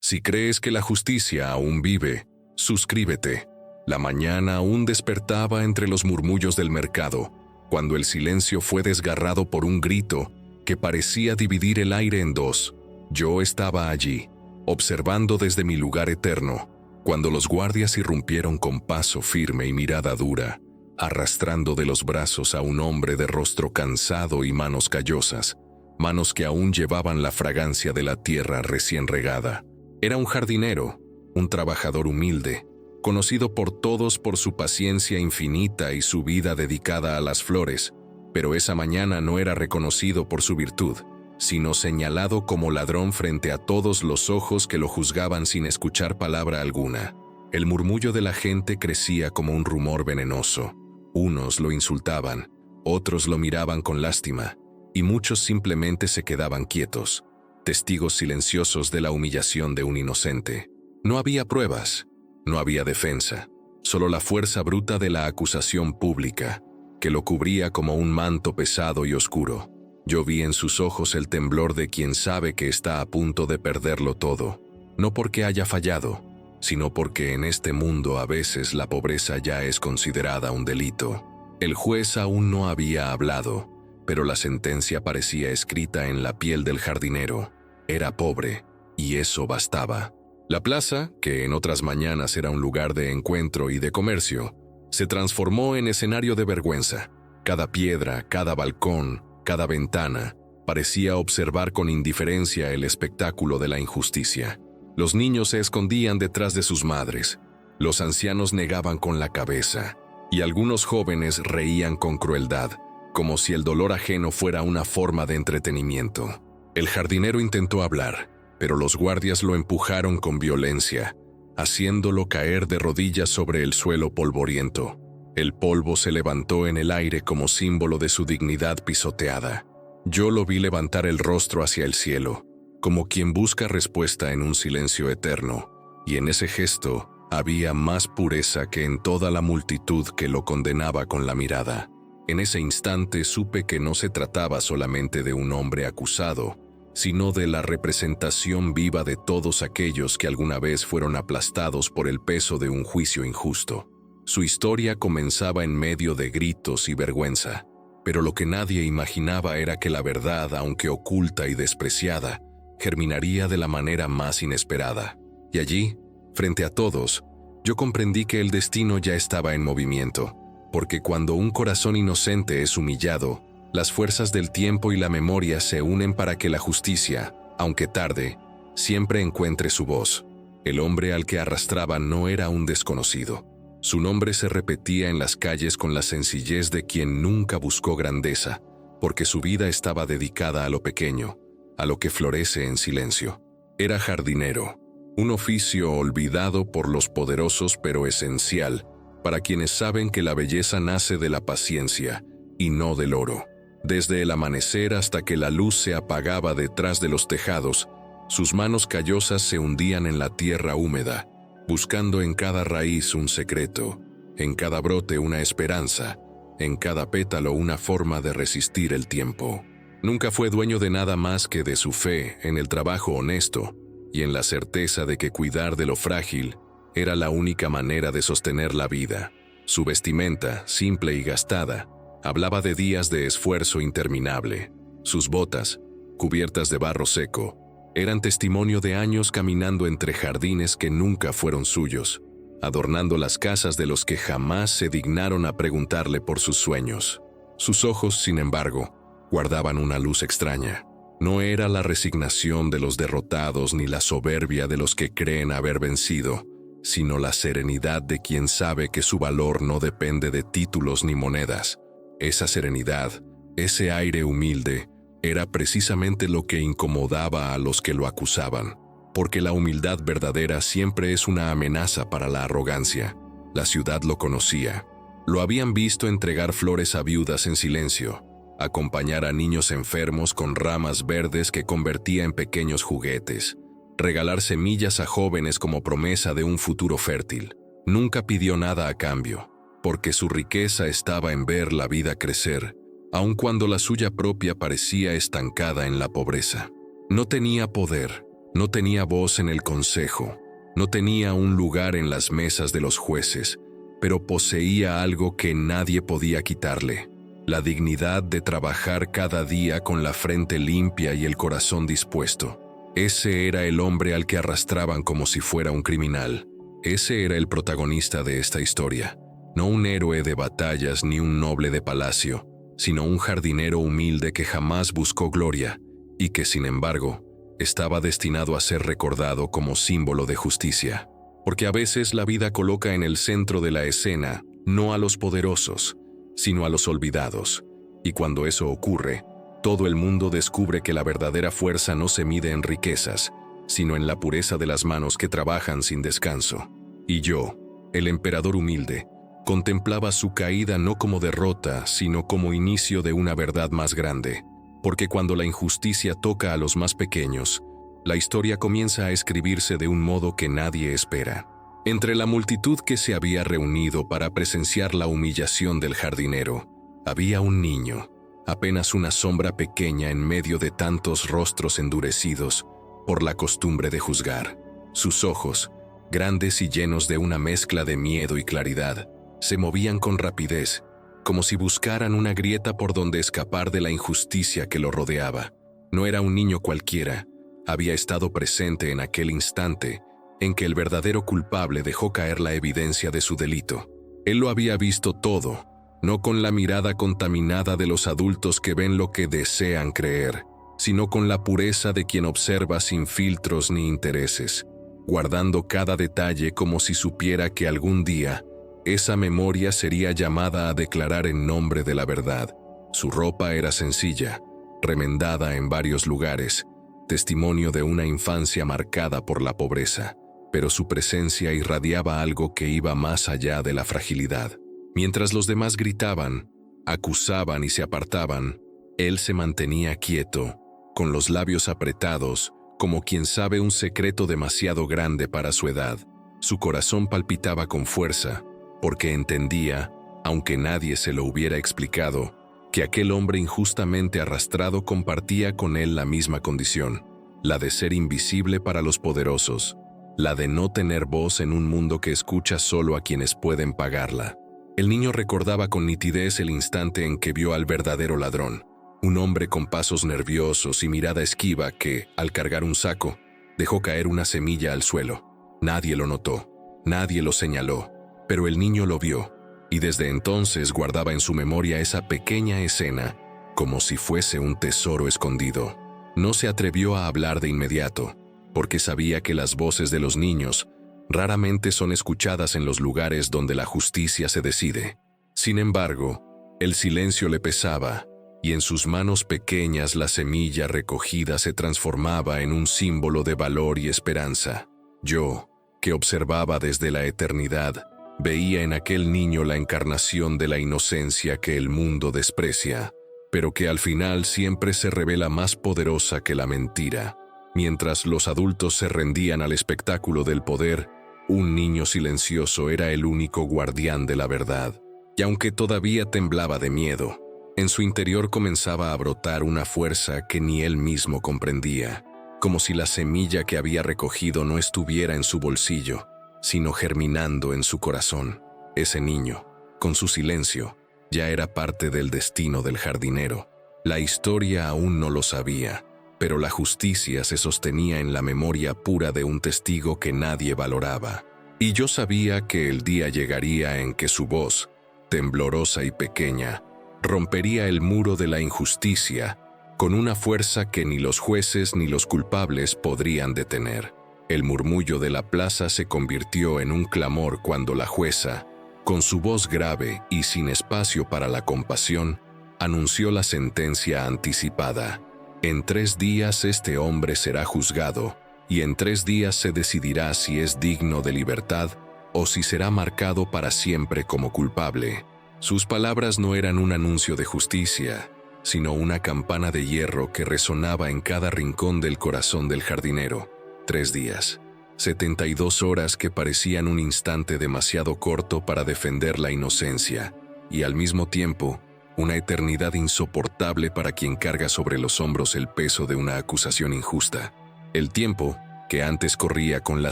Si crees que la justicia aún vive, suscríbete. La mañana aún despertaba entre los murmullos del mercado, cuando el silencio fue desgarrado por un grito que parecía dividir el aire en dos. Yo estaba allí, observando desde mi lugar eterno, cuando los guardias irrumpieron con paso firme y mirada dura, arrastrando de los brazos a un hombre de rostro cansado y manos callosas, manos que aún llevaban la fragancia de la tierra recién regada. Era un jardinero, un trabajador humilde, conocido por todos por su paciencia infinita y su vida dedicada a las flores, pero esa mañana no era reconocido por su virtud, sino señalado como ladrón frente a todos los ojos que lo juzgaban sin escuchar palabra alguna. El murmullo de la gente crecía como un rumor venenoso. Unos lo insultaban, otros lo miraban con lástima, y muchos simplemente se quedaban quietos, testigos silenciosos de la humillación de un inocente. No había pruebas, no había defensa, solo la fuerza bruta de la acusación pública, que lo cubría como un manto pesado y oscuro. Yo vi en sus ojos el temblor de quien sabe que está a punto de perderlo todo, no porque haya fallado, sino porque en este mundo a veces la pobreza ya es considerada un delito. El juez aún no había hablado, pero la sentencia parecía escrita en la piel del jardinero. Era pobre, y eso bastaba. La plaza, que en otras mañanas era un lugar de encuentro y de comercio, se transformó en escenario de vergüenza. Cada piedra, cada balcón, cada ventana, parecía observar con indiferencia el espectáculo de la injusticia. Los niños se escondían detrás de sus madres, los ancianos negaban con la cabeza, y algunos jóvenes reían con crueldad, como si el dolor ajeno fuera una forma de entretenimiento. El jardinero intentó hablar, pero los guardias lo empujaron con violencia, haciéndolo caer de rodillas sobre el suelo polvoriento. El polvo se levantó en el aire como símbolo de su dignidad pisoteada. Yo lo vi levantar el rostro hacia el cielo, como quien busca respuesta en un silencio eterno, y en ese gesto había más pureza que en toda la multitud que lo condenaba con la mirada. En ese instante supe que no se trataba solamente de un hombre acusado, sino de la representación viva de todos aquellos que alguna vez fueron aplastados por el peso de un juicio injusto. Su historia comenzaba en medio de gritos y vergüenza, pero lo que nadie imaginaba era que la verdad, aunque oculta y despreciada, germinaría de la manera más inesperada. Y allí, frente a todos, yo comprendí que el destino ya estaba en movimiento, porque cuando un corazón inocente es humillado, las fuerzas del tiempo y la memoria se unen para que la justicia, aunque tarde, siempre encuentre su voz. El hombre al que arrastraban no era un desconocido. Su nombre se repetía en las calles con la sencillez de quien nunca buscó grandeza, porque su vida estaba dedicada a lo pequeño, a lo que florece en silencio. Era jardinero, un oficio olvidado por los poderosos pero esencial para quienes saben que la belleza nace de la paciencia y no del oro. Desde el amanecer hasta que la luz se apagaba detrás de los tejados, sus manos callosas se hundían en la tierra húmeda, buscando en cada raíz un secreto, en cada brote una esperanza, en cada pétalo una forma de resistir el tiempo. Nunca fue dueño de nada más que de su fe en el trabajo honesto y en la certeza de que cuidar de lo frágil era la única manera de sostener la vida. Su vestimenta, simple y gastada, hablaba de días de esfuerzo interminable. Sus botas, cubiertas de barro seco, eran testimonio de años caminando entre jardines que nunca fueron suyos, adornando las casas de los que jamás se dignaron a preguntarle por sus sueños. Sus ojos, sin embargo, guardaban una luz extraña. No era la resignación de los derrotados ni la soberbia de los que creen haber vencido, sino la serenidad de quien sabe que su valor no depende de títulos ni monedas. Esa serenidad, ese aire humilde, era precisamente lo que incomodaba a los que lo acusaban, porque la humildad verdadera siempre es una amenaza para la arrogancia. La ciudad lo conocía. Lo habían visto entregar flores a viudas en silencio, acompañar a niños enfermos con ramas verdes que convertía en pequeños juguetes, regalar semillas a jóvenes como promesa de un futuro fértil. Nunca pidió nada a cambio, porque su riqueza estaba en ver la vida crecer, aun cuando la suya propia parecía estancada en la pobreza. No tenía poder, No tenía voz en el consejo, no tenía un lugar en las mesas de los jueces, pero poseía algo que nadie podía quitarle: la dignidad de trabajar cada día con la frente limpia y el corazón dispuesto. Ese era el hombre al que arrastraban como si fuera un criminal. Ese era el protagonista de esta historia, no un héroe de batallas ni un noble de palacio, sino un jardinero humilde que jamás buscó gloria y que, sin embargo, estaba destinado a ser recordado como símbolo de justicia. Porque a veces la vida coloca en el centro de la escena no a los poderosos, sino a los olvidados. Y cuando eso ocurre, todo el mundo descubre que la verdadera fuerza no se mide en riquezas, sino en la pureza de las manos que trabajan sin descanso. Y yo, el emperador humilde, contemplaba su caída no como derrota, sino como inicio de una verdad más grande. Porque cuando la injusticia toca a los más pequeños, la historia comienza a escribirse de un modo que nadie espera. Entre la multitud que se había reunido para presenciar la humillación del jardinero, había un niño, apenas una sombra pequeña en medio de tantos rostros endurecidos por la costumbre de juzgar. Sus ojos, grandes y llenos de una mezcla de miedo y claridad, se movían con rapidez, como si buscaran una grieta por donde escapar de la injusticia que lo rodeaba. No era un niño cualquiera, había estado presente en aquel instante en que el verdadero culpable dejó caer la evidencia de su delito. Él lo había visto todo, no con la mirada contaminada de los adultos que ven lo que desean creer, sino con la pureza de quien observa sin filtros ni intereses, guardando cada detalle como si supiera que algún día esa memoria sería llamada a declarar en nombre de la verdad. Su ropa era sencilla, remendada en varios lugares, testimonio de una infancia marcada por la pobreza, pero su presencia irradiaba algo que iba más allá de la fragilidad. Mientras los demás gritaban, acusaban y se apartaban, él se mantenía quieto, con los labios apretados, como quien sabe un secreto demasiado grande para su edad. Su corazón palpitaba con fuerza, porque entendía, aunque nadie se lo hubiera explicado, que aquel hombre injustamente arrastrado compartía con él la misma condición, la de ser invisible para los poderosos, la de no tener voz en un mundo que escucha solo a quienes pueden pagarla. El niño recordaba con nitidez el instante en que vio al verdadero ladrón, un hombre con pasos nerviosos y mirada esquiva que, al cargar un saco, dejó caer una semilla al suelo. Nadie lo notó, nadie lo señaló, pero el niño lo vio, y desde entonces guardaba en su memoria esa pequeña escena como si fuese un tesoro escondido. No se atrevió a hablar de inmediato, porque sabía que las voces de los niños raramente son escuchadas en los lugares donde la justicia se decide. Sin embargo, el silencio le pesaba, y en sus manos pequeñas la semilla recogida se transformaba en un símbolo de valor y esperanza. Yo, que observaba desde la eternidad, veía en aquel niño la encarnación de la inocencia que el mundo desprecia, pero que al final siempre se revela más poderosa que la mentira. Mientras los adultos se rendían al espectáculo del poder, un niño silencioso era el único guardián de la verdad. Y aunque todavía temblaba de miedo, en su interior comenzaba a brotar una fuerza que ni él mismo comprendía, como si la semilla que había recogido no estuviera en su bolsillo, sino germinando en su corazón. Ese niño, con su silencio, ya era parte del destino del jardinero. La historia aún no lo sabía, pero la justicia se sostenía en la memoria pura de un testigo que nadie valoraba. Y yo sabía que el día llegaría en que su voz, temblorosa y pequeña, rompería el muro de la injusticia con una fuerza que ni los jueces ni los culpables podrían detener. El murmullo de la plaza se convirtió en un clamor cuando la jueza, con su voz grave y sin espacio para la compasión, anunció la sentencia anticipada. En 3 días este hombre será juzgado, y en 3 días se decidirá si es digno de libertad o si será marcado para siempre como culpable. Sus palabras no eran un anuncio de justicia, sino una campana de hierro que resonaba en cada rincón del corazón del jardinero. 3 días, 72 horas que parecían un instante demasiado corto para defender la inocencia, y al mismo tiempo, una eternidad insoportable para quien carga sobre los hombros el peso de una acusación injusta. El tiempo, que antes corría con la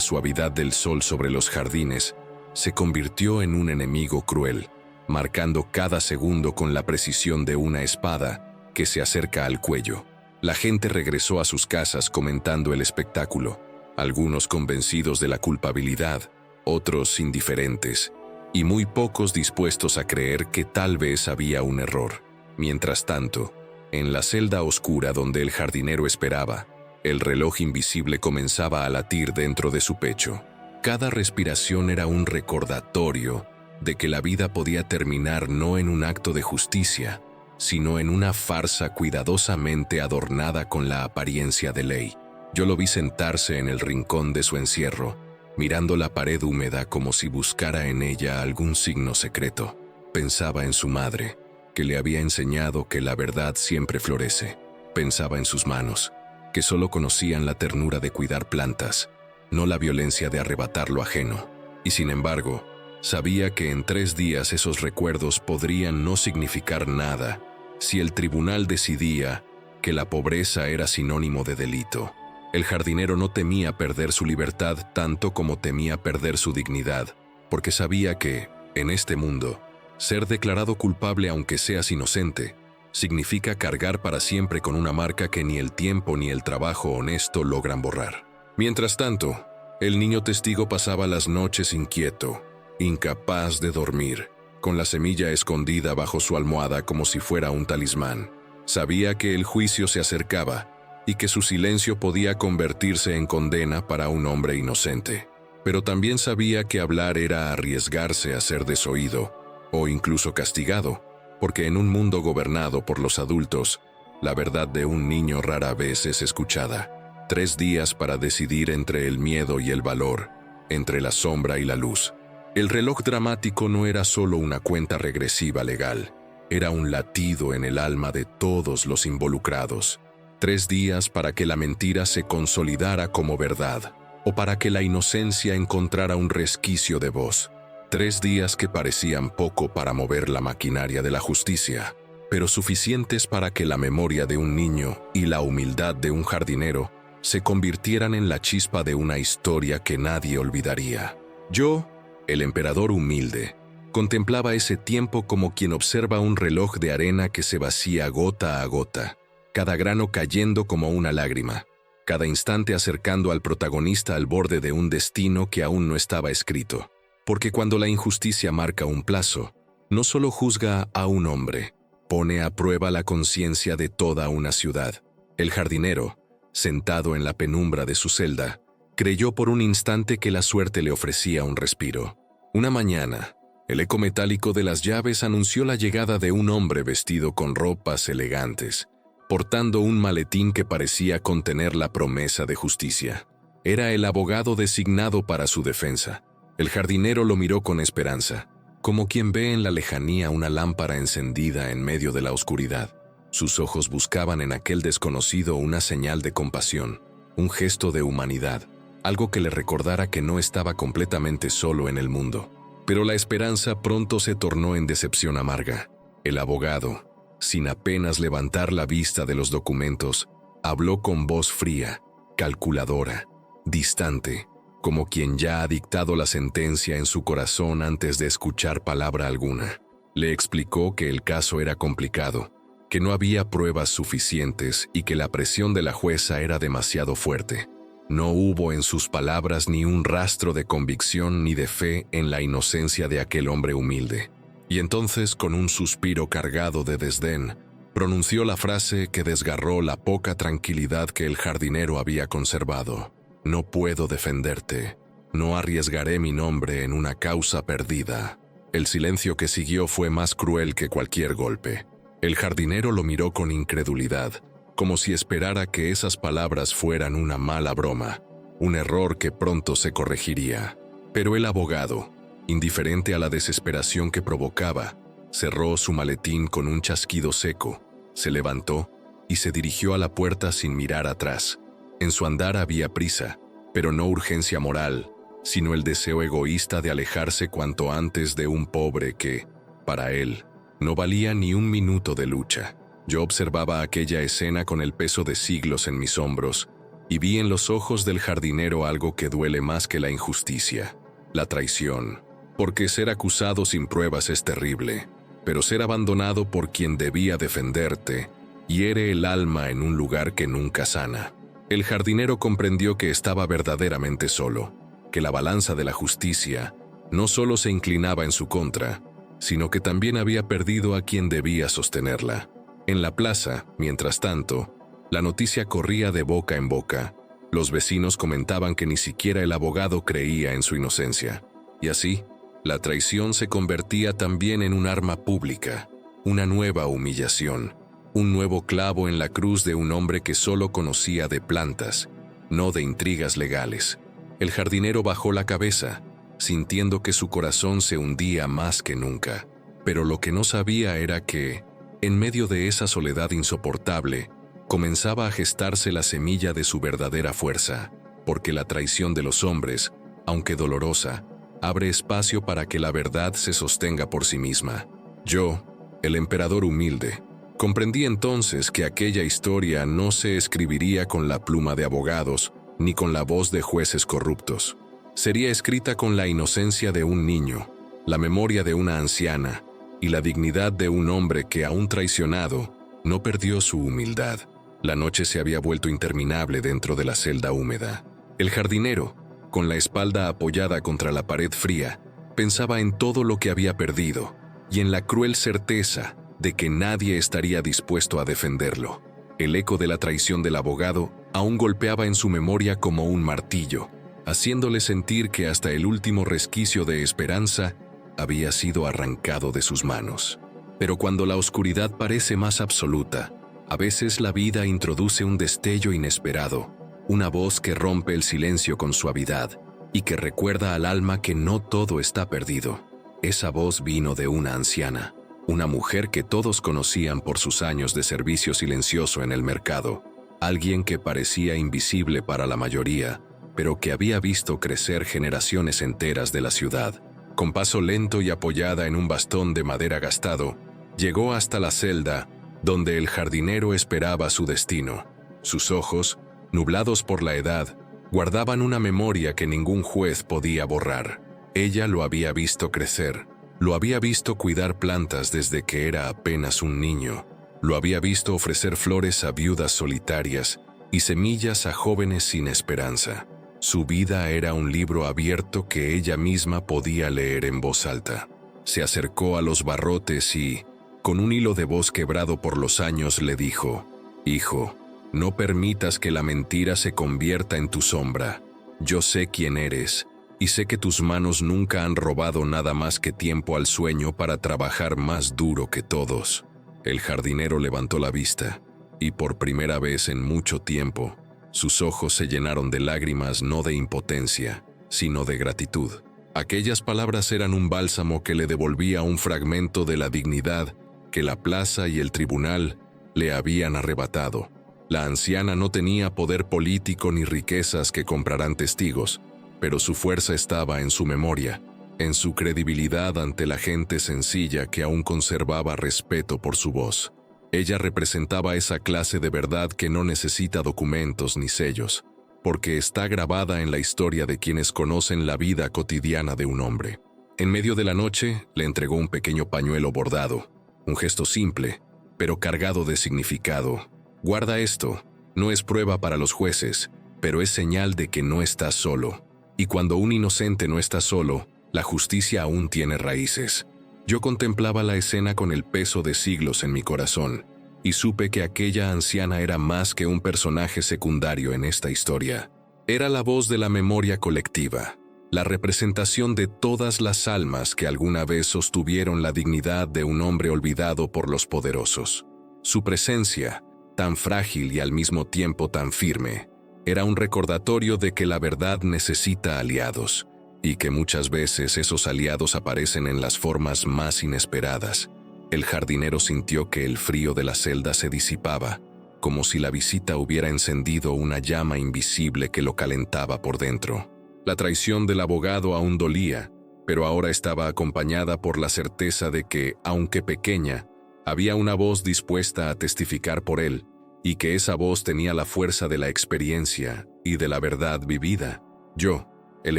suavidad del sol sobre los jardines, se convirtió en un enemigo cruel, marcando cada segundo con la precisión de una espada que se acerca al cuello. La gente regresó a sus casas comentando el espectáculo, algunos convencidos de la culpabilidad, otros indiferentes, y muy pocos dispuestos a creer que tal vez había un error. Mientras tanto, en la celda oscura donde el jardinero esperaba, el reloj invisible comenzaba a latir dentro de su pecho. Cada respiración era un recordatorio de que la vida podía terminar no en un acto de justicia, sino en una farsa cuidadosamente adornada con la apariencia de ley. Yo lo vi sentarse en el rincón de su encierro, mirando la pared húmeda como si buscara en ella algún signo secreto. Pensaba en su madre, que le había enseñado que la verdad siempre florece. Pensaba en sus manos, que solo conocían la ternura de cuidar plantas, no la violencia de arrebatar lo ajeno. Y sin embargo, sabía que en 3 días esos recuerdos podrían no significar nada si el tribunal decidía que la pobreza era sinónimo de delito. El jardinero no temía perder su libertad tanto como temía perder su dignidad, porque sabía que, en este mundo, ser declarado culpable aunque seas inocente, significa cargar para siempre con una marca que ni el tiempo ni el trabajo honesto logran borrar. Mientras tanto, el niño testigo pasaba las noches inquieto, incapaz de dormir, con la semilla escondida bajo su almohada como si fuera un talismán. Sabía que el juicio se acercaba y que su silencio podía convertirse en condena para un hombre inocente. Pero también sabía que hablar era arriesgarse a ser desoído o incluso castigado, porque en un mundo gobernado por los adultos, la verdad de un niño rara vez es escuchada. 3 días para decidir entre el miedo y el valor, entre la sombra y la luz. El reloj dramático no era solo una cuenta regresiva legal, era un latido en el alma de todos los involucrados. 3 días para que la mentira se consolidara como verdad, o para que la inocencia encontrara un resquicio de voz. 3 días que parecían poco para mover la maquinaria de la justicia, pero suficientes para que la memoria de un niño y la humildad de un jardinero se convirtieran en la chispa de una historia que nadie olvidaría. Yo, el emperador humilde, contemplaba ese tiempo como quien observa un reloj de arena que se vacía gota a gota, cada grano cayendo como una lágrima, cada instante acercando al protagonista al borde de un destino que aún no estaba escrito. Porque cuando la injusticia marca un plazo, no solo juzga a un hombre, pone a prueba la conciencia de toda una ciudad. El jardinero, sentado en la penumbra de su celda, creyó por un instante que la suerte le ofrecía un respiro. Una mañana, el eco metálico de las llaves anunció la llegada de un hombre vestido con ropas elegantes, portando un maletín que parecía contener la promesa de justicia. Era el abogado designado para su defensa. El jardinero lo miró con esperanza, como quien ve en la lejanía una lámpara encendida en medio de la oscuridad. Sus ojos buscaban en aquel desconocido una señal de compasión, un gesto de humanidad, algo que le recordara que no estaba completamente solo en el mundo. Pero la esperanza pronto se tornó en decepción amarga. El abogado, sin apenas levantar la vista de los documentos, habló con voz fría, calculadora, distante, como quien ya ha dictado la sentencia en su corazón antes de escuchar palabra alguna. Le explicó que el caso era complicado, que no había pruebas suficientes y que la presión de la jueza era demasiado fuerte. No hubo en sus palabras ni un rastro de convicción ni de fe en la inocencia de aquel hombre humilde. Y entonces, con un suspiro cargado de desdén, pronunció la frase que desgarró la poca tranquilidad que el jardinero había conservado. No puedo defenderte. No arriesgaré mi nombre en una causa perdida. El silencio que siguió fue más cruel que cualquier golpe. El jardinero lo miró con incredulidad, como si esperara que esas palabras fueran una mala broma, un error que pronto se corregiría. Pero el abogado, indiferente a la desesperación que provocaba, cerró su maletín con un chasquido seco, se levantó y se dirigió a la puerta sin mirar atrás. En su andar había prisa, pero no urgencia moral, sino el deseo egoísta de alejarse cuanto antes de un pobre que, para él, no valía ni un minuto de lucha. Yo observaba aquella escena con el peso de siglos en mis hombros, y vi en los ojos del jardinero algo que duele más que la injusticia, la traición, porque ser acusado sin pruebas es terrible, pero ser abandonado por quien debía defenderte hiere el alma en un lugar que nunca sana. El jardinero comprendió que estaba verdaderamente solo, que la balanza de la justicia no solo se inclinaba en su contra, sino que también había perdido a quien debía sostenerla. En la plaza, mientras tanto, la noticia corría de boca en boca. Los vecinos comentaban que ni siquiera el abogado creía en su inocencia. Y así, la traición se convertía también en un arma pública, una nueva humillación, un nuevo clavo en la cruz de un hombre que solo conocía de plantas, no de intrigas legales. El jardinero bajó la cabeza, sintiendo que su corazón se hundía más que nunca. Pero lo que no sabía era que, en medio de esa soledad insoportable, comenzaba a gestarse la semilla de su verdadera fuerza, porque la traición de los hombres, aunque dolorosa, abre espacio para que la verdad se sostenga por sí misma. Yo, el emperador humilde, comprendí entonces que aquella historia no se escribiría con la pluma de abogados ni con la voz de jueces corruptos. Sería escrita con la inocencia de un niño, la memoria de una anciana y la dignidad de un hombre que, aún traicionado, no perdió su humildad. La noche se había vuelto interminable dentro de la celda húmeda. El jardinero, con la espalda apoyada contra la pared fría, pensaba en todo lo que había perdido y en la cruel certeza de que nadie estaría dispuesto a defenderlo. El eco de la traición del abogado aún golpeaba en su memoria como un martillo, haciéndole sentir que hasta el último resquicio de esperanza había sido arrancado de sus manos. Pero cuando la oscuridad parece más absoluta, a veces la vida introduce un destello inesperado, una voz que rompe el silencio con suavidad y que recuerda al alma que no todo está perdido. Esa voz vino de una anciana, una mujer que todos conocían por sus años de servicio silencioso en el mercado, alguien que parecía invisible para la mayoría, pero que había visto crecer generaciones enteras de la ciudad. Con paso lento y apoyada en un bastón de madera gastado, llegó hasta la celda donde el jardinero esperaba su destino. Sus ojos, nublados por la edad, guardaban una memoria que ningún juez podía borrar. Ella lo había visto crecer, lo había visto cuidar plantas desde que era apenas un niño, lo había visto ofrecer flores a viudas solitarias y semillas a jóvenes sin esperanza. Su vida era un libro abierto que ella misma podía leer en voz alta. Se acercó a los barrotes y, con un hilo de voz quebrado por los años, le dijo: «Hijo, no permitas que la mentira se convierta en tu sombra. Yo sé quién eres, y sé que tus manos nunca han robado nada más que tiempo al sueño para trabajar más duro que todos». El jardinero levantó la vista, y por primera vez en mucho tiempo, sus ojos se llenaron de lágrimas, no de impotencia, sino de gratitud. Aquellas palabras eran un bálsamo que le devolvía un fragmento de la dignidad que la plaza y el tribunal le habían arrebatado. La anciana no tenía poder político ni riquezas que compraran testigos, pero su fuerza estaba en su memoria, en su credibilidad ante la gente sencilla que aún conservaba respeto por su voz. Ella representaba esa clase de verdad que no necesita documentos ni sellos, porque está grabada en la historia de quienes conocen la vida cotidiana de un hombre. En medio de la noche, le entregó un pequeño pañuelo bordado, un gesto simple, pero cargado de significado. «Guarda esto, no es prueba para los jueces, pero es señal de que no estás solo. Y cuando un inocente no está solo, la justicia aún tiene raíces». Yo contemplaba la escena con el peso de siglos en mi corazón, y supe que aquella anciana era más que un personaje secundario en esta historia. Era la voz de la memoria colectiva, la representación de todas las almas que alguna vez sostuvieron la dignidad de un hombre olvidado por los poderosos. Su presencia, tan frágil y al mismo tiempo tan firme, era un recordatorio de que la verdad necesita aliados, y que muchas veces esos aliados aparecen en las formas más inesperadas. El jardinero sintió que el frío de la celda se disipaba, como si la visita hubiera encendido una llama invisible que lo calentaba por dentro. La traición del abogado aún dolía, pero ahora estaba acompañada por la certeza de que, aunque pequeña, había una voz dispuesta a testificar por él, y que esa voz tenía la fuerza de la experiencia y de la verdad vivida. Yo, el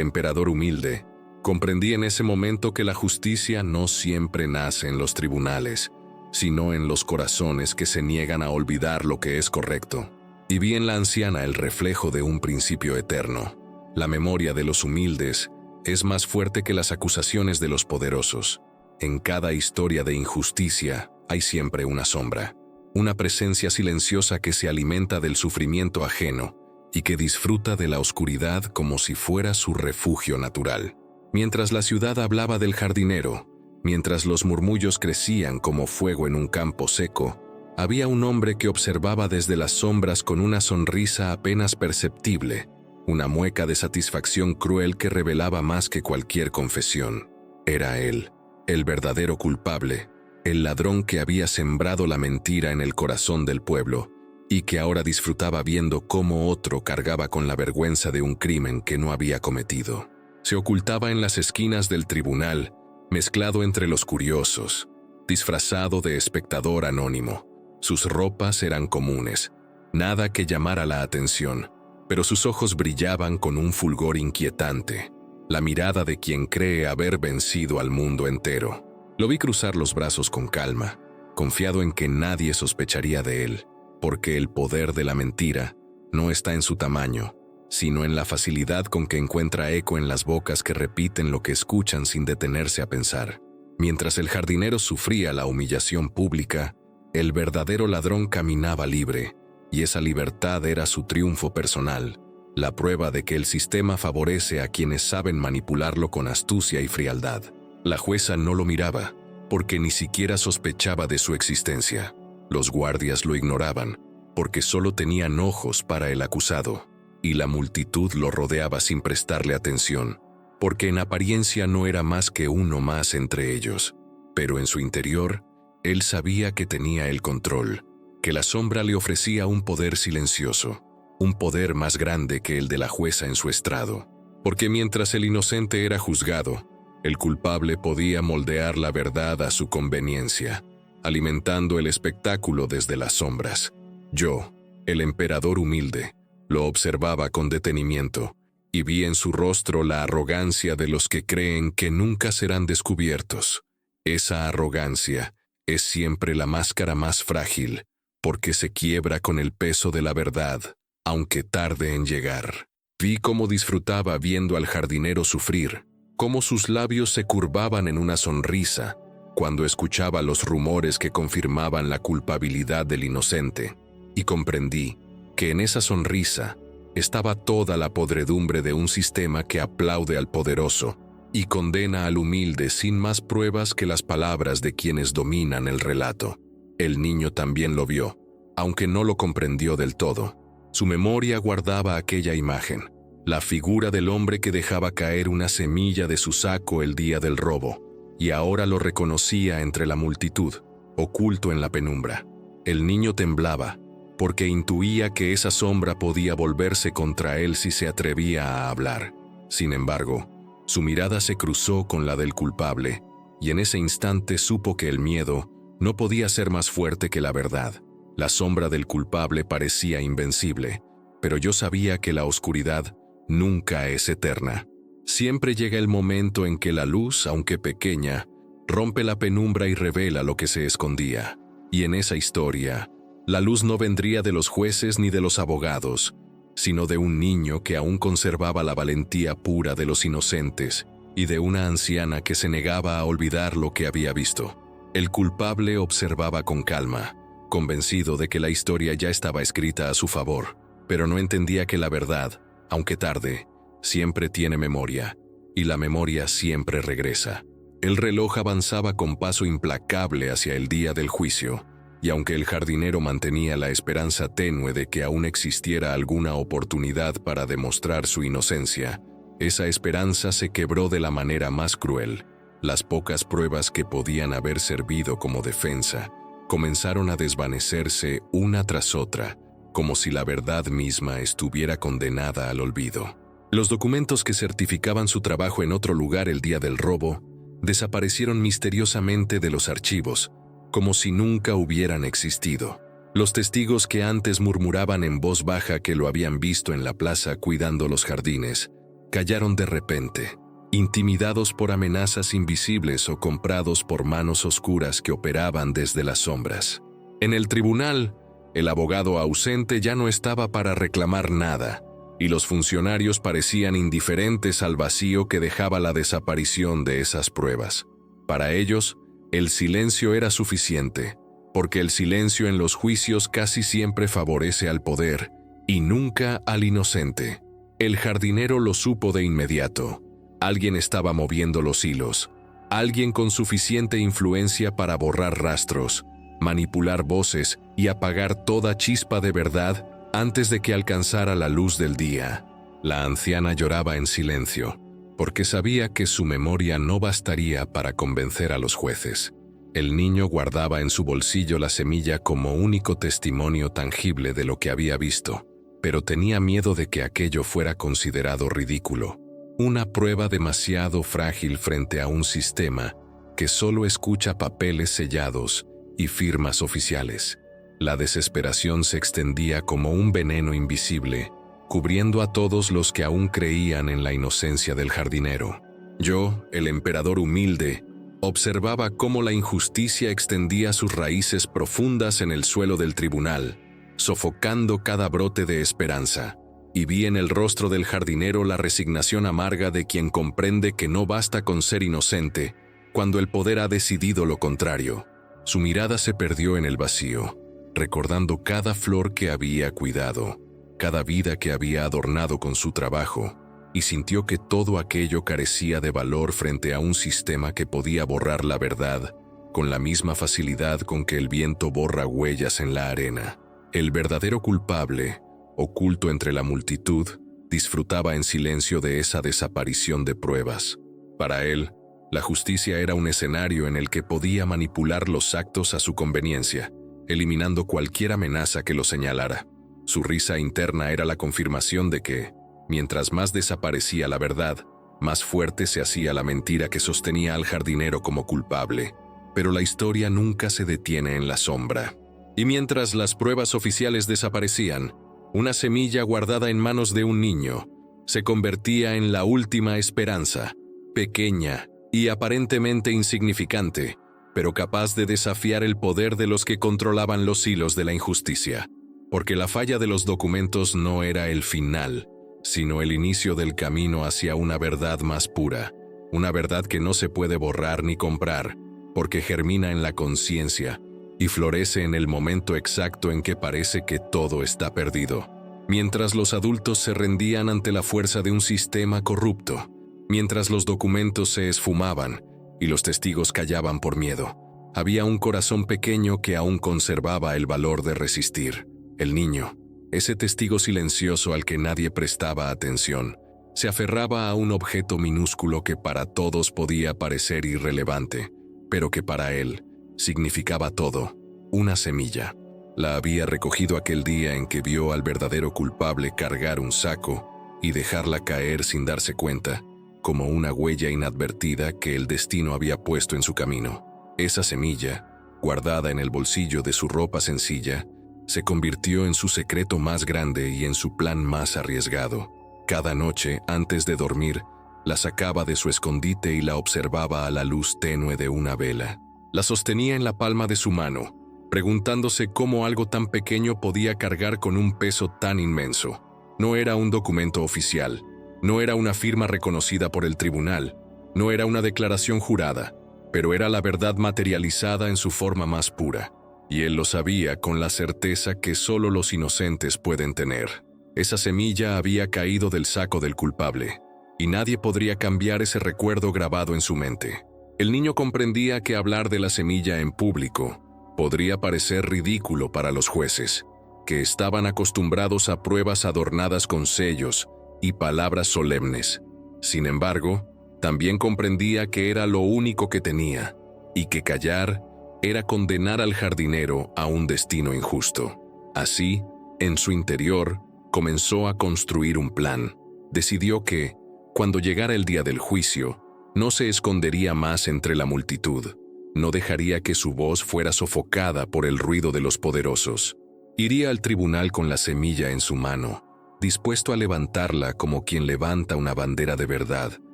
emperador humilde, comprendí en ese momento que la justicia no siempre nace en los tribunales, sino en los corazones que se niegan a olvidar lo que es correcto. Y vi en la anciana el reflejo de un principio eterno. La memoria de los humildes es más fuerte que las acusaciones de los poderosos. En cada historia de injusticia hay siempre una sombra, una presencia silenciosa que se alimenta del sufrimiento ajeno y que disfruta de la oscuridad como si fuera su refugio natural. Mientras la ciudad hablaba del jardinero, mientras los murmullos crecían como fuego en un campo seco, había un hombre que observaba desde las sombras con una sonrisa apenas perceptible, una mueca de satisfacción cruel que revelaba más que cualquier confesión. Era él, el verdadero culpable, el ladrón que había sembrado la mentira en el corazón del pueblo y que ahora disfrutaba viendo cómo otro cargaba con la vergüenza de un crimen que no había cometido. Se ocultaba en las esquinas del tribunal, mezclado entre los curiosos, disfrazado de espectador anónimo. Sus ropas eran comunes, nada que llamara la atención, pero sus ojos brillaban con un fulgor inquietante, la mirada de quien cree haber vencido al mundo entero. Lo vi cruzar los brazos con calma, confiado en que nadie sospecharía de él, porque el poder de la mentira no está en su tamaño, sino en la facilidad con que encuentra eco en las bocas que repiten lo que escuchan sin detenerse a pensar. Mientras el jardinero sufría la humillación pública, el verdadero ladrón caminaba libre, y esa libertad era su triunfo personal, la prueba de que el sistema favorece a quienes saben manipularlo con astucia y frialdad. La jueza no lo miraba, porque ni siquiera sospechaba de su existencia. Los guardias lo ignoraban, porque solo tenían ojos para el acusado, y la multitud lo rodeaba sin prestarle atención, porque en apariencia no era más que uno más entre ellos, pero en su interior, él sabía que tenía el control, que la sombra le ofrecía un poder silencioso, un poder más grande que el de la jueza en su estrado, porque mientras el inocente era juzgado, el culpable podía moldear la verdad a su conveniencia, alimentando el espectáculo desde las sombras. Yo, el emperador humilde, lo observaba con detenimiento, y vi en su rostro la arrogancia de los que creen que nunca serán descubiertos. Esa arrogancia es siempre la máscara más frágil, porque se quiebra con el peso de la verdad, aunque tarde en llegar. Vi cómo disfrutaba viendo al jardinero sufrir, cómo sus labios se curvaban en una sonrisa cuando escuchaba los rumores que confirmaban la culpabilidad del inocente, y comprendí que en esa sonrisa estaba toda la podredumbre de un sistema que aplaude al poderoso y condena al humilde sin más pruebas que las palabras de quienes dominan el relato. El niño también lo vio, aunque no lo comprendió del todo. Su memoria guardaba aquella imagen, la figura del hombre que dejaba caer una semilla de su saco el día del robo, y ahora lo reconocía entre la multitud, oculto en la penumbra. El niño temblaba, porque intuía que esa sombra podía volverse contra él si se atrevía a hablar. Sin embargo, su mirada se cruzó con la del culpable, y en ese instante supo que el miedo no podía ser más fuerte que la verdad. La sombra del culpable parecía invencible, pero yo sabía que la oscuridad nunca es eterna. Siempre llega el momento en que la luz, aunque pequeña, rompe la penumbra y revela lo que se escondía. Y en esa historia, la luz no vendría de los jueces ni de los abogados, sino de un niño que aún conservaba la valentía pura de los inocentes y de una anciana que se negaba a olvidar lo que había visto. El culpable observaba con calma, convencido de que la historia ya estaba escrita a su favor, pero no entendía que la verdad, aunque tarde, siempre tiene memoria, y la memoria siempre regresa. El reloj avanzaba con paso implacable hacia el día del juicio, y aunque el jardinero mantenía la esperanza tenue de que aún existiera alguna oportunidad para demostrar su inocencia, esa esperanza se quebró de la manera más cruel. Las pocas pruebas que podían haber servido como defensa comenzaron a desvanecerse una tras otra, como si la verdad misma estuviera condenada al olvido. Los documentos que certificaban su trabajo en otro lugar el día del robo desaparecieron misteriosamente de los archivos, como si nunca hubieran existido. Los testigos que antes murmuraban en voz baja que lo habían visto en la plaza cuidando los jardines, callaron de repente, intimidados por amenazas invisibles o comprados por manos oscuras que operaban desde las sombras. En el tribunal, el abogado ausente ya no estaba para reclamar nada, y los funcionarios parecían indiferentes al vacío que dejaba la desaparición de esas pruebas. Para ellos, el silencio era suficiente, porque el silencio en los juicios casi siempre favorece al poder y nunca al inocente. El jardinero lo supo de inmediato. Alguien estaba moviendo los hilos, alguien con suficiente influencia para borrar rastros, manipular voces y apagar toda chispa de verdad antes de que alcanzara la luz del día. La anciana lloraba en silencio, porque sabía que su memoria no bastaría para convencer a los jueces. El niño guardaba en su bolsillo la semilla como único testimonio tangible de lo que había visto, pero tenía miedo de que aquello fuera considerado ridículo, una prueba demasiado frágil frente a un sistema que solo escucha papeles sellados y firmas oficiales. La desesperación se extendía como un veneno invisible, cubriendo a todos los que aún creían en la inocencia del jardinero. Yo, el emperador humilde, observaba cómo la injusticia extendía sus raíces profundas en el suelo del tribunal, sofocando cada brote de esperanza, y vi en el rostro del jardinero la resignación amarga de quien comprende que no basta con ser inocente cuando el poder ha decidido lo contrario. Su mirada se perdió en el vacío, recordando cada flor que había cuidado, cada vida que había adornado con su trabajo, y sintió que todo aquello carecía de valor frente a un sistema que podía borrar la verdad con la misma facilidad con que el viento borra huellas en la arena. El verdadero culpable, oculto entre la multitud, disfrutaba en silencio de esa desaparición de pruebas. Para él, la justicia era un escenario en el que podía manipular los actos a su conveniencia, eliminando cualquier amenaza que lo señalara. Su risa interna era la confirmación de que, mientras más desaparecía la verdad, más fuerte se hacía la mentira que sostenía al jardinero como culpable. Pero la historia nunca se detiene en la sombra. Y mientras las pruebas oficiales desaparecían, una semilla guardada en manos de un niño se convertía en la última esperanza, pequeña y aparentemente insignificante, pero capaz de desafiar el poder de los que controlaban los hilos de la injusticia. Porque la falla de los documentos no era el final, sino el inicio del camino hacia una verdad más pura, una verdad que no se puede borrar ni comprar, porque germina en la conciencia y florece en el momento exacto en que parece que todo está perdido. Mientras los adultos se rendían ante la fuerza de un sistema corrupto, mientras los documentos se esfumaban y los testigos callaban por miedo, había un corazón pequeño que aún conservaba el valor de resistir. El niño, ese testigo silencioso al que nadie prestaba atención, se aferraba a un objeto minúsculo que para todos podía parecer irrelevante, pero que para él significaba todo: una semilla. La había recogido aquel día en que vio al verdadero culpable cargar un saco y dejarla caer sin darse cuenta, como una huella inadvertida que el destino había puesto en su camino. Esa semilla, guardada en el bolsillo de su ropa sencilla, se convirtió en su secreto más grande y en su plan más arriesgado. Cada noche, antes de dormir, la sacaba de su escondite y la observaba a la luz tenue de una vela. La sostenía en la palma de su mano, preguntándose cómo algo tan pequeño podía cargar con un peso tan inmenso. No era un documento oficial, no era una firma reconocida por el tribunal, no era una declaración jurada, pero era la verdad materializada en su forma más pura. Y él lo sabía con la certeza que solo los inocentes pueden tener. Esa semilla había caído del saco del culpable, y nadie podría cambiar ese recuerdo grabado en su mente. El niño comprendía que hablar de la semilla en público podría parecer ridículo para los jueces, que estaban acostumbrados a pruebas adornadas con sellos y palabras solemnes. Sin embargo, también comprendía que era lo único que tenía, y que callar era condenar al jardinero a un destino injusto. Así, en su interior, comenzó a construir un plan. Decidió que, cuando llegara el día del juicio, no se escondería más entre la multitud. No dejaría que su voz fuera sofocada por el ruido de los poderosos. Iría al tribunal con la semilla en su mano, dispuesto a levantarla como quien levanta una bandera de verdad,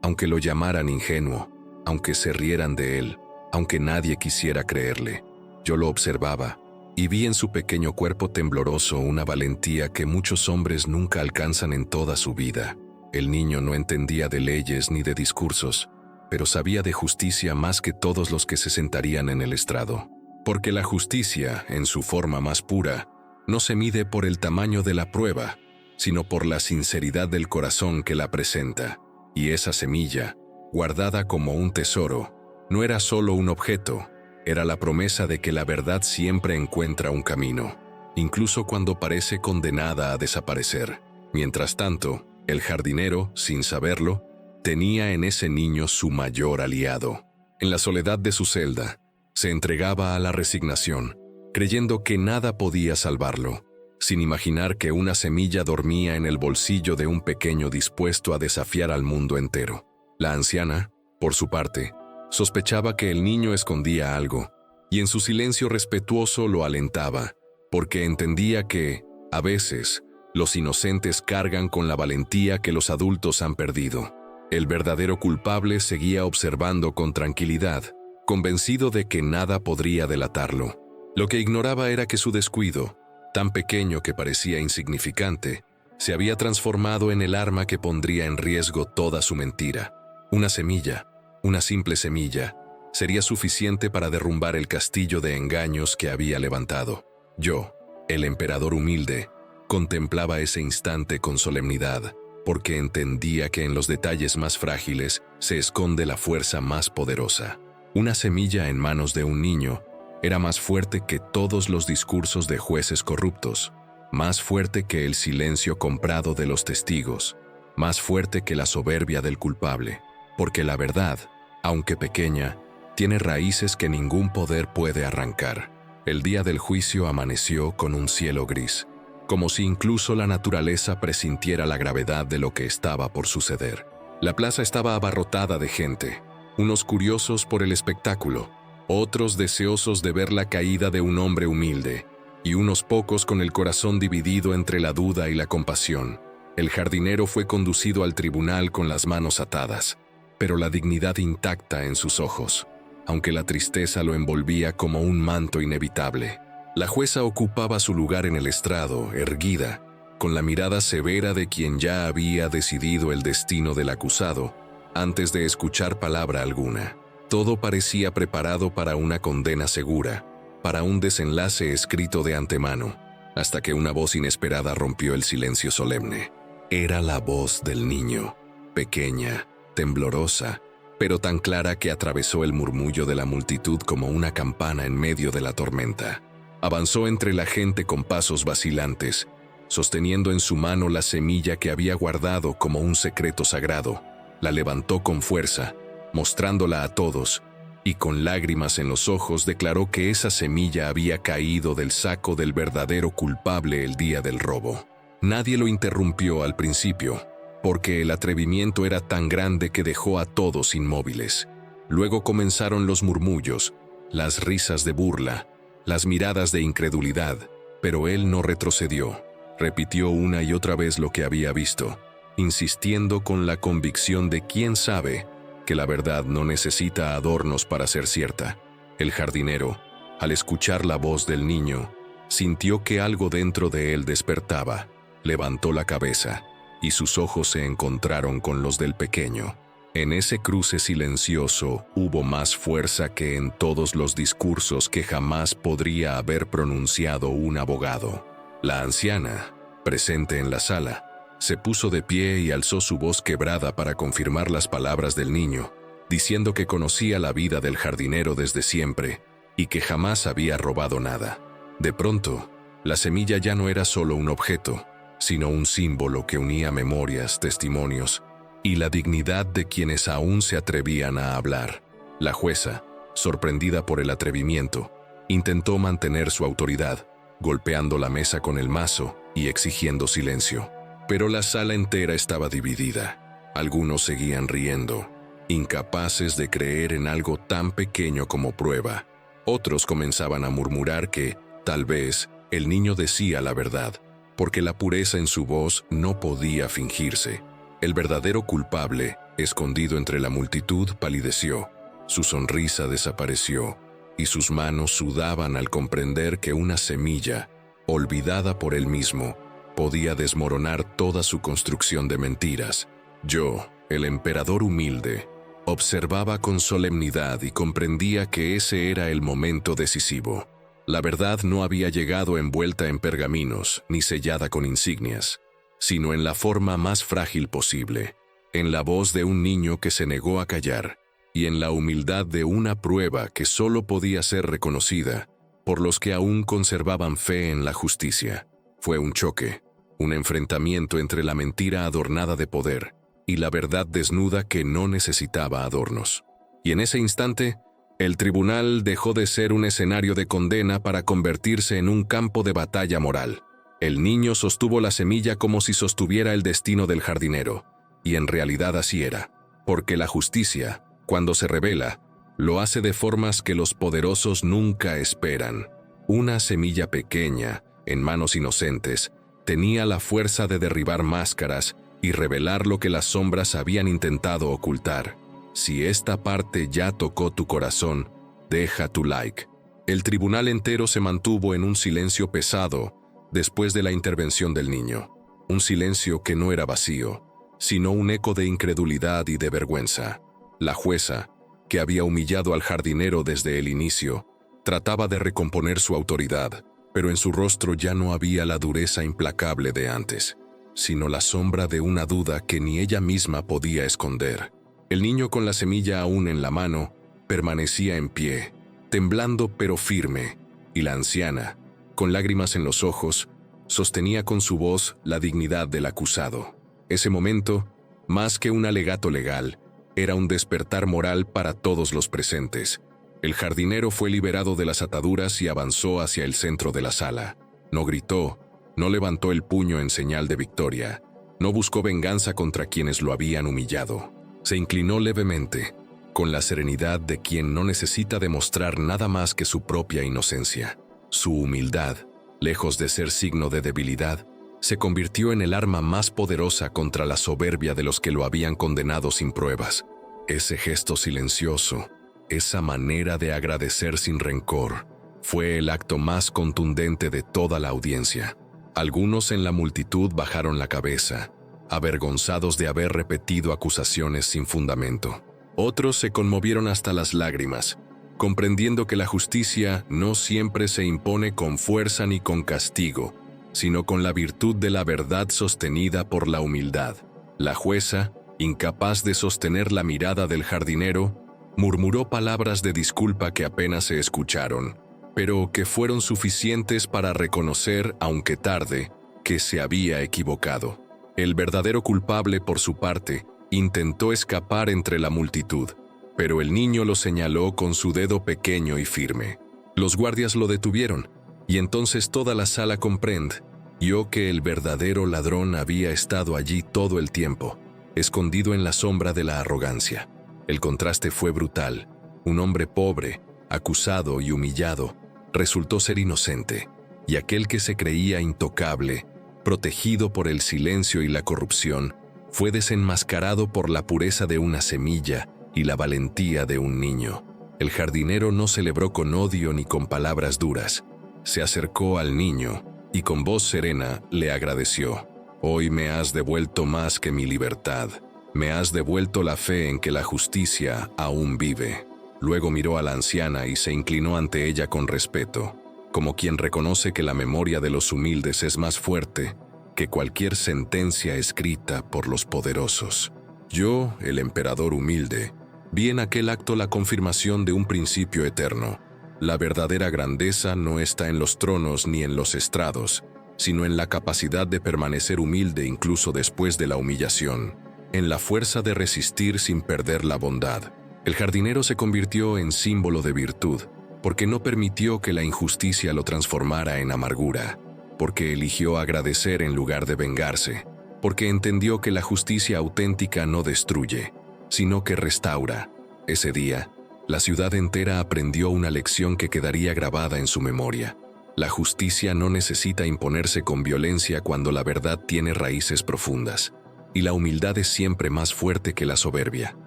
aunque lo llamaran ingenuo, aunque se rieran de él, aunque nadie quisiera creerle. Yo lo observaba, y vi en su pequeño cuerpo tembloroso una valentía que muchos hombres nunca alcanzan en toda su vida. El niño no entendía de leyes ni de discursos, pero sabía de justicia más que todos los que se sentarían en el estrado. Porque la justicia, en su forma más pura, no se mide por el tamaño de la prueba, sino por la sinceridad del corazón que la presenta. Y esa semilla, guardada como un tesoro, no era solo un objeto, era la promesa de que la verdad siempre encuentra un camino, incluso cuando parece condenada a desaparecer. Mientras tanto, el jardinero, sin saberlo, tenía en ese niño su mayor aliado. En la soledad de su celda, se entregaba a la resignación, creyendo que nada podía salvarlo, sin imaginar que una semilla dormía en el bolsillo de un pequeño dispuesto a desafiar al mundo entero. La anciana, por su parte, sospechaba que el niño escondía algo, y en su silencio respetuoso lo alentaba, porque entendía que, a veces, los inocentes cargan con la valentía que los adultos han perdido. El verdadero culpable seguía observando con tranquilidad, convencido de que nada podría delatarlo. Lo que ignoraba era que su descuido, tan pequeño que parecía insignificante, se había transformado en el arma que pondría en riesgo toda su mentira. Una semilla, una simple semilla, sería suficiente para derrumbar el castillo de engaños que había levantado. Yo, el emperador humilde, contemplaba ese instante con solemnidad, porque entendía que en los detalles más frágiles se esconde la fuerza más poderosa. Una semilla en manos de un niño era más fuerte que todos los discursos de jueces corruptos, más fuerte que el silencio comprado de los testigos, más fuerte que la soberbia del culpable, porque la verdad, aunque pequeña, tiene raíces que ningún poder puede arrancar. El día del juicio amaneció con un cielo gris, como si incluso la naturaleza presintiera la gravedad de lo que estaba por suceder. La plaza estaba abarrotada de gente, unos curiosos por el espectáculo, otros deseosos de ver la caída de un hombre humilde, y unos pocos con el corazón dividido entre la duda y la compasión. El jardinero fue conducido al tribunal con las manos atadas, pero la dignidad intacta en sus ojos, aunque la tristeza lo envolvía como un manto inevitable. La jueza ocupaba su lugar en el estrado, erguida, con la mirada severa de quien ya había decidido el destino del acusado, antes de escuchar palabra alguna. Todo parecía preparado para una condena segura, para un desenlace escrito de antemano, hasta que una voz inesperada rompió el silencio solemne. Era la voz del niño, pequeña, temblorosa, pero tan clara que atravesó el murmullo de la multitud como una campana en medio de la tormenta. Avanzó entre la gente con pasos vacilantes, sosteniendo en su mano la semilla que había guardado como un secreto sagrado. La levantó con fuerza, mostrándola a todos, y con lágrimas en los ojos declaró que esa semilla había caído del saco del verdadero culpable el día del robo. Nadie lo interrumpió al principio, porque el atrevimiento era tan grande que dejó a todos inmóviles. Luego comenzaron los murmullos, las risas de burla, las miradas de incredulidad, pero él no retrocedió. Repitió una y otra vez lo que había visto, insistiendo con la convicción de quien sabe que la verdad no necesita adornos para ser cierta. El jardinero, al escuchar la voz del niño, sintió que algo dentro de él despertaba, levantó la cabeza, y sus ojos se encontraron con los del pequeño. En ese cruce silencioso hubo más fuerza que en todos los discursos que jamás podría haber pronunciado un abogado. La anciana, presente en la sala, se puso de pie y alzó su voz quebrada para confirmar las palabras del niño, diciendo que conocía la vida del jardinero desde siempre y que jamás había robado nada. De pronto, la semilla ya no era solo un objeto, sino un símbolo que unía memorias, testimonios y la dignidad de quienes aún se atrevían a hablar. La jueza, sorprendida por el atrevimiento, intentó mantener su autoridad, golpeando la mesa con el mazo y exigiendo silencio. Pero la sala entera estaba dividida. Algunos seguían riendo, incapaces de creer en algo tan pequeño como prueba. Otros comenzaban a murmurar que, tal vez, el niño decía la verdad, porque la pureza en su voz no podía fingirse. El verdadero culpable, escondido entre la multitud, palideció, su sonrisa desapareció, y sus manos sudaban al comprender que una semilla, olvidada por él mismo, podía desmoronar toda su construcción de mentiras. Yo, el emperador humilde, observaba con solemnidad y comprendía que ese era el momento decisivo. La verdad no había llegado envuelta en pergaminos ni sellada con insignias, sino en la forma más frágil posible, en la voz de un niño que se negó a callar y en la humildad de una prueba que solo podía ser reconocida por los que aún conservaban fe en la justicia. Fue un choque, un enfrentamiento entre la mentira adornada de poder y la verdad desnuda que no necesitaba adornos. Y en ese instante, el tribunal dejó de ser un escenario de condena para convertirse en un campo de batalla moral. El niño sostuvo la semilla como si sostuviera el destino del jardinero, y en realidad así era, porque la justicia, cuando se revela, lo hace de formas que los poderosos nunca esperan. Una semilla pequeña, en manos inocentes, tenía la fuerza de derribar máscaras y revelar lo que las sombras habían intentado ocultar. Si esta parte ya tocó tu corazón, deja tu like. El tribunal entero se mantuvo en un silencio pesado después de la intervención del niño. Un silencio que no era vacío, sino un eco de incredulidad y de vergüenza. La jueza, que había humillado al jardinero desde el inicio, trataba de recomponer su autoridad, pero en su rostro ya no había la dureza implacable de antes, sino la sombra de una duda que ni ella misma podía esconder. El niño, con la semilla aún en la mano, permanecía en pie, temblando pero firme, y la anciana, con lágrimas en los ojos, sostenía con su voz la dignidad del acusado. Ese momento, más que un alegato legal, era un despertar moral para todos los presentes. El jardinero fue liberado de las ataduras y avanzó hacia el centro de la sala. No gritó, no levantó el puño en señal de victoria, no buscó venganza contra quienes lo habían humillado. Se inclinó levemente, con la serenidad de quien no necesita demostrar nada más que su propia inocencia. Su humildad, lejos de ser signo de debilidad, se convirtió en el arma más poderosa contra la soberbia de los que lo habían condenado sin pruebas. Ese gesto silencioso, esa manera de agradecer sin rencor, fue el acto más contundente de toda la audiencia. Algunos en la multitud bajaron la cabeza, avergonzados de haber repetido acusaciones sin fundamento. Otros se conmovieron hasta las lágrimas, comprendiendo que la justicia no siempre se impone con fuerza ni con castigo, sino con la virtud de la verdad sostenida por la humildad. La jueza, incapaz de sostener la mirada del jardinero, murmuró palabras de disculpa que apenas se escucharon, pero que fueron suficientes para reconocer, aunque tarde, que se había equivocado. El verdadero culpable, por su parte, intentó escapar entre la multitud, pero el niño lo señaló con su dedo pequeño y firme. Los guardias lo detuvieron, y entonces toda la sala comprendió que el verdadero ladrón había estado allí todo el tiempo, escondido en la sombra de la arrogancia. El contraste fue brutal. Un hombre pobre, acusado y humillado, resultó ser inocente, y aquel que se creía intocable, protegido por el silencio y la corrupción, fue desenmascarado por la pureza de una semilla y la valentía de un niño. El jardinero no celebró con odio ni con palabras duras. Se acercó al niño y con voz serena le agradeció. «Hoy me has devuelto más que mi libertad. Me has devuelto la fe en que la justicia aún vive». Luego miró a la anciana y se inclinó ante ella con respeto, como quien reconoce que la memoria de los humildes es más fuerte que cualquier sentencia escrita por los poderosos. Yo, el emperador humilde, vi en aquel acto la confirmación de un principio eterno. La verdadera grandeza no está en los tronos ni en los estrados, sino en la capacidad de permanecer humilde incluso después de la humillación, en la fuerza de resistir sin perder la bondad. El jardinero se convirtió en símbolo de virtud, porque no permitió que la injusticia lo transformara en amargura, porque eligió agradecer en lugar de vengarse, porque entendió que la justicia auténtica no destruye, sino que restaura. Ese día, la ciudad entera aprendió una lección que quedaría grabada en su memoria. La justicia no necesita imponerse con violencia cuando la verdad tiene raíces profundas, y la humildad es siempre más fuerte que la soberbia.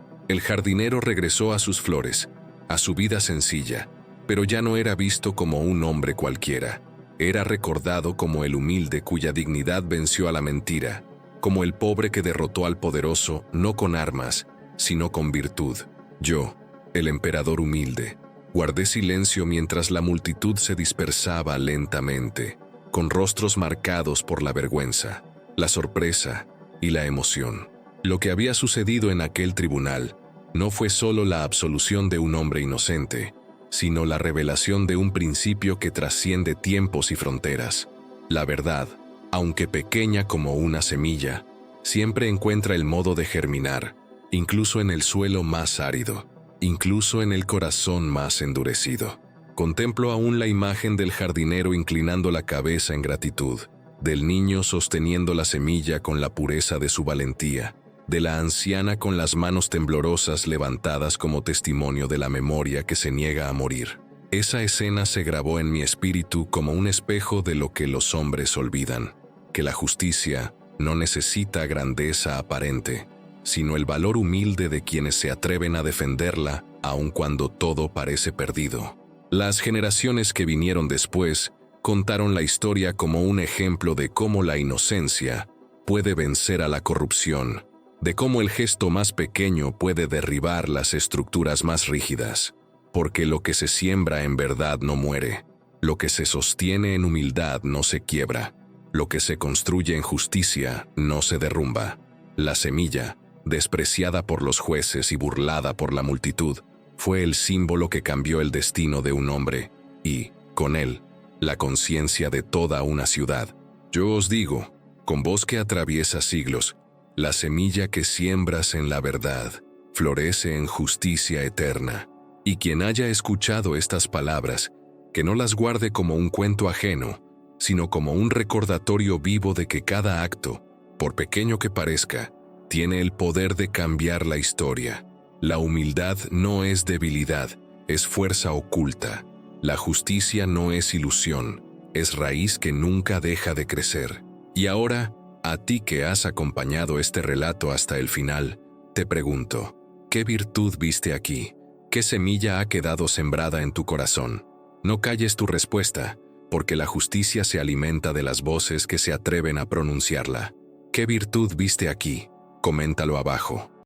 El jardinero regresó a sus flores, a su vida sencilla, pero ya no era visto como un hombre cualquiera. Era recordado como el humilde cuya dignidad venció a la mentira, como el pobre que derrotó al poderoso no con armas, sino con virtud. Yo, el emperador humilde, guardé silencio mientras la multitud se dispersaba lentamente, con rostros marcados por la vergüenza, la sorpresa y la emoción. Lo que había sucedido en aquel tribunal no fue solo la absolución de un hombre inocente, sino la revelación de un principio que trasciende tiempos y fronteras. La verdad, aunque pequeña como una semilla, siempre encuentra el modo de germinar, incluso en el suelo más árido, incluso en el corazón más endurecido. Contemplo aún la imagen del jardinero inclinando la cabeza en gratitud, del niño sosteniendo la semilla con la pureza de su valentía, de la anciana con las manos temblorosas levantadas como testimonio de la memoria que se niega a morir. Esa escena se grabó en mi espíritu como un espejo de lo que los hombres olvidan, que la justicia no necesita grandeza aparente, sino el valor humilde de quienes se atreven a defenderla aun cuando todo parece perdido. Las generaciones que vinieron después contaron la historia como un ejemplo de cómo la inocencia puede vencer a la corrupción, de cómo el gesto más pequeño puede derribar las estructuras más rígidas, porque lo que se siembra en verdad no muere, lo que se sostiene en humildad no se quiebra, lo que se construye en justicia no se derrumba. La semilla, despreciada por los jueces y burlada por la multitud, fue el símbolo que cambió el destino de un hombre y, con él, la conciencia de toda una ciudad. Yo os digo, con voz que atraviesa siglos, la semilla que siembras en la verdad florece en justicia eterna. Y quien haya escuchado estas palabras, que no las guarde como un cuento ajeno, sino como un recordatorio vivo de que cada acto, por pequeño que parezca, tiene el poder de cambiar la historia. La humildad no es debilidad, es fuerza oculta. La justicia no es ilusión, es raíz que nunca deja de crecer. Y ahora, a ti que has acompañado este relato hasta el final, te pregunto, ¿qué virtud viste aquí? ¿Qué semilla ha quedado sembrada en tu corazón? No calles tu respuesta, porque la justicia se alimenta de las voces que se atreven a pronunciarla. ¿Qué virtud viste aquí? Coméntalo abajo.